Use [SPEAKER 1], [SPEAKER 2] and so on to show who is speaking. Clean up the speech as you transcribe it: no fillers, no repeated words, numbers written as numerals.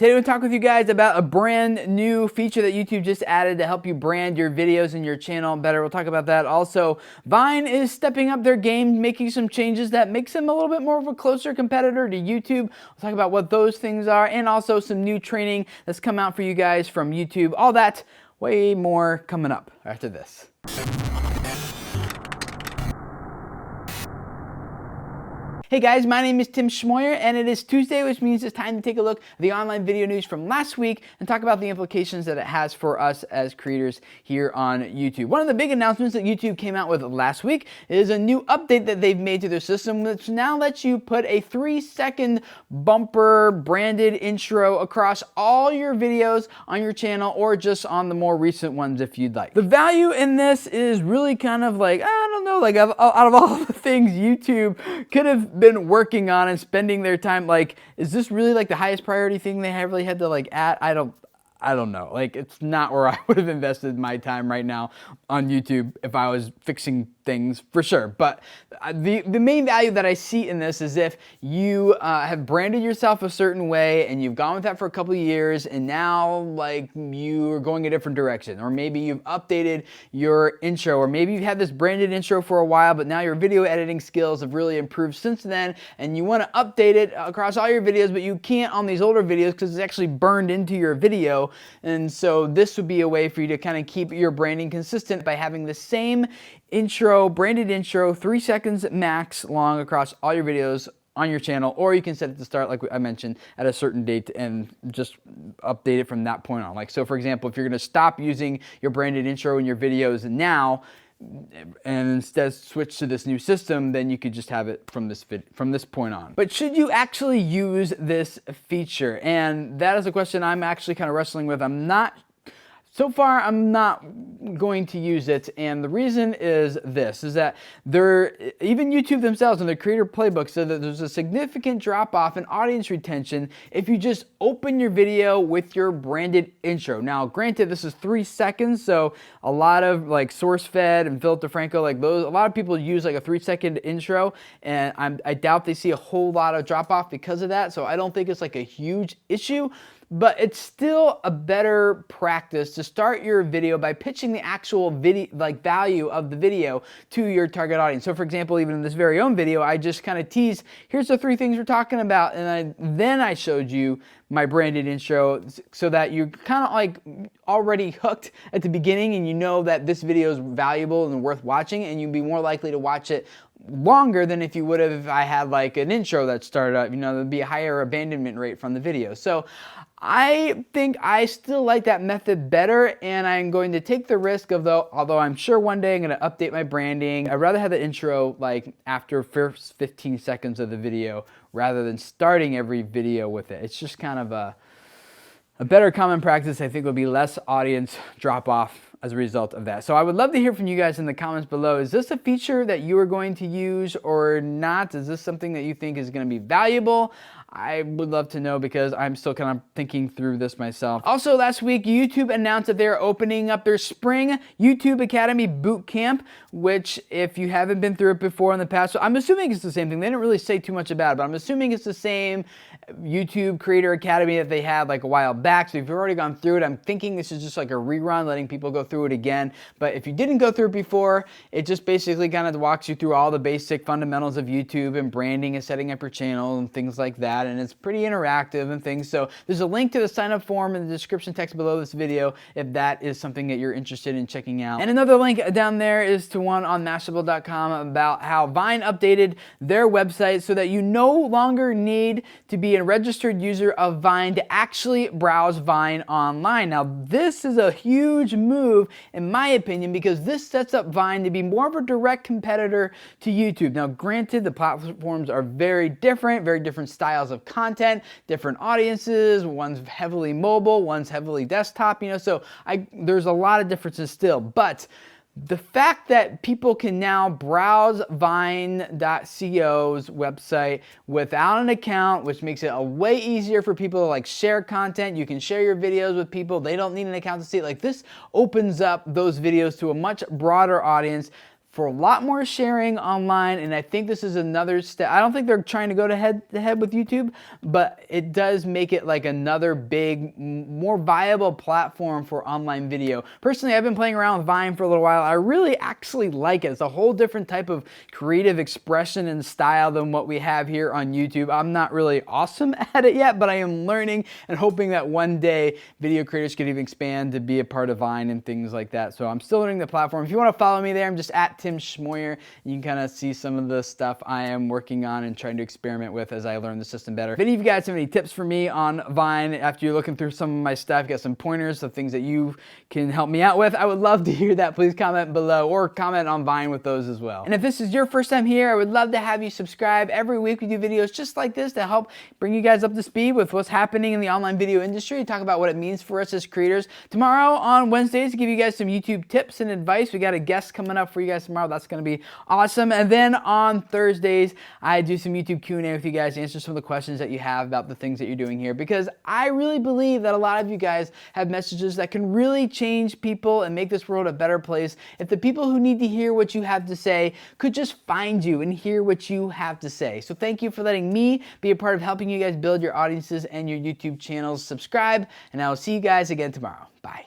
[SPEAKER 1] Today we'll talk with you guys about a brand new feature that YouTube just added to help you brand your videos and your channel better. We'll talk about that. Also, Vine is stepping up their game, making some changes that makes them a little bit more of a closer competitor to YouTube. We'll talk about what those things are and also some new training that's come out for you guys from YouTube. All that, way more coming up after this. Hey guys, my name is Tim Schmoyer and it is Tuesday, which means it's time to take a look at the online video news from last week and talk about the implications that it has for us as creators here on YouTube. One of the big announcements that YouTube came out with last week is a new update that they've made to their system, which now lets you put a 3-second bumper branded intro across all your videos on your channel or just on the more recent ones if you'd like. The value in this is really kind of like, I don't know, like out of all the things YouTube could have been working on and spending their time, like, is this really like the highest priority thing they have really had to like add? I don't know. Like, it's not where I would have invested my time right now on YouTube if I was fixing things for sure. But the main value that I see in this is if you have branded yourself a certain way and you've gone with that for a couple of years and now like you are going a different direction, or maybe you've updated your intro, or maybe you've had this branded intro for a while but now your video editing skills have really improved since then and you want to update it across all your videos, but you can't on these older videos because it's actually burned into your video. And so this would be a way for you to kind of keep your branding consistent by having the same intro, branded intro, 3 seconds max long across all your videos on your channel, or you can set it to start, like I mentioned, at a certain date and just update it from that point on. Like, so for example, if you're going to stop using your branded intro in your videos now and instead switch to this new system, then you could just have it from this point on. But should you actually use this feature? And that is a question I'm actually kind of wrestling with. So far, I'm not going to use it, and the reason is this, is that even YouTube themselves in their creator playbook said that there's a significant drop-off in audience retention if you just open your video with your branded intro. Now, granted, this is 3 seconds, so a lot of like SourceFed and Philip DeFranco, like those, a lot of people use like a 3-second intro, and I doubt they see a whole lot of drop-off because of that, so I don't think it's like a huge issue. But it's still a better practice to start your video by pitching the actual video, like value of the video to your target audience. So for example, even in this very own video, I just kind of teased, here's the 3 things we're talking about, and then I showed you my branded intro so that you're kind of like already hooked at the beginning and you know that this video is valuable and worth watching, and you'd be more likely to watch it longer than if you would have if I had like an intro that started up, there'd be a higher abandonment rate from the video. So I think I still like that method better, and I'm going to take the risk of, although I'm sure one day I'm going to update my branding, I'd rather have the intro like after first 15 seconds of the video rather than starting every video with it. It's just kind of a better common practice. I think will be less audience drop off as a result of that. So I would love to hear from you guys in the comments below. Is this a feature that you are going to use or not? Is this something that you think is going to be valuable? I would love to know because I'm still kind of thinking through this myself. Also, last week, YouTube announced that they're opening up their spring YouTube Academy boot camp, which if you haven't been through it before in the past, so I'm assuming it's the same thing. They didn't really say too much about it, but I'm assuming it's the same YouTube Creator Academy that they had like a while back. So if you've already gone through it, I'm thinking this is just like a rerun, letting people go through it again. But if you didn't go through it before, it just basically kind of walks you through all the basic fundamentals of YouTube and branding and setting up your channel and things like that. And it's pretty interactive and things. So there's a link to the sign up form in the description text below this video if that is something that you're interested in checking out. And another link down there is to one on Mashable.com about how Vine updated their website so that you no longer need to be a registered user of Vine to actually browse Vine online. Now, this is a huge move in my opinion because this sets up Vine to be more of a direct competitor to YouTube. Now, granted, the platforms are very different styles of content, different audiences. One's heavily mobile, one's heavily desktop, so there's a lot of differences still. But the fact that people can now browse Vine.co's website without an account, which makes it a way easier for people to like share content. You can share your videos with people. They don't need an account to see it. Like, this opens up those videos to a much broader audience for a lot more sharing online, and I think this is another step. I don't think they're trying to go head to head with YouTube, but it does make it like another big, more viable platform for online video. Personally, I've been playing around with Vine for a little while. I really actually like it. It's a whole different type of creative expression and style than what we have here on YouTube. I'm not really awesome at it yet, but I am learning and hoping that one day video creators could even expand to be a part of Vine and things like that. So I'm still learning the platform. If you want to follow me there, I'm just at Tim Schmoyer. You can kind of see some of the stuff I am working on and trying to experiment with as I learn the system better. If any of you guys have any tips for me on Vine after you're looking through some of my stuff, got some pointers of things that you can help me out with, I would love to hear that. Please comment below or comment on Vine with those as well. And if this is your first time here, I would love to have you subscribe. Every week we do videos just like this to help bring you guys up to speed with what's happening in the online video industry, talk about what it means for us as creators. Tomorrow on Wednesdays, to give you guys some YouTube tips and advice. We got a guest coming up for you guys tomorrow. That's going to be awesome. And then on Thursdays, I do some YouTube Q&A with you guys, answer some of the questions that you have about the things that you're doing here, because I really believe that a lot of you guys have messages that can really change people and make this world a better place if the people who need to hear what you have to say could just find you and hear what you have to say. So thank you for letting me be a part of helping you guys build your audiences and your YouTube channels. Subscribe, and I will see you guys again tomorrow. Bye.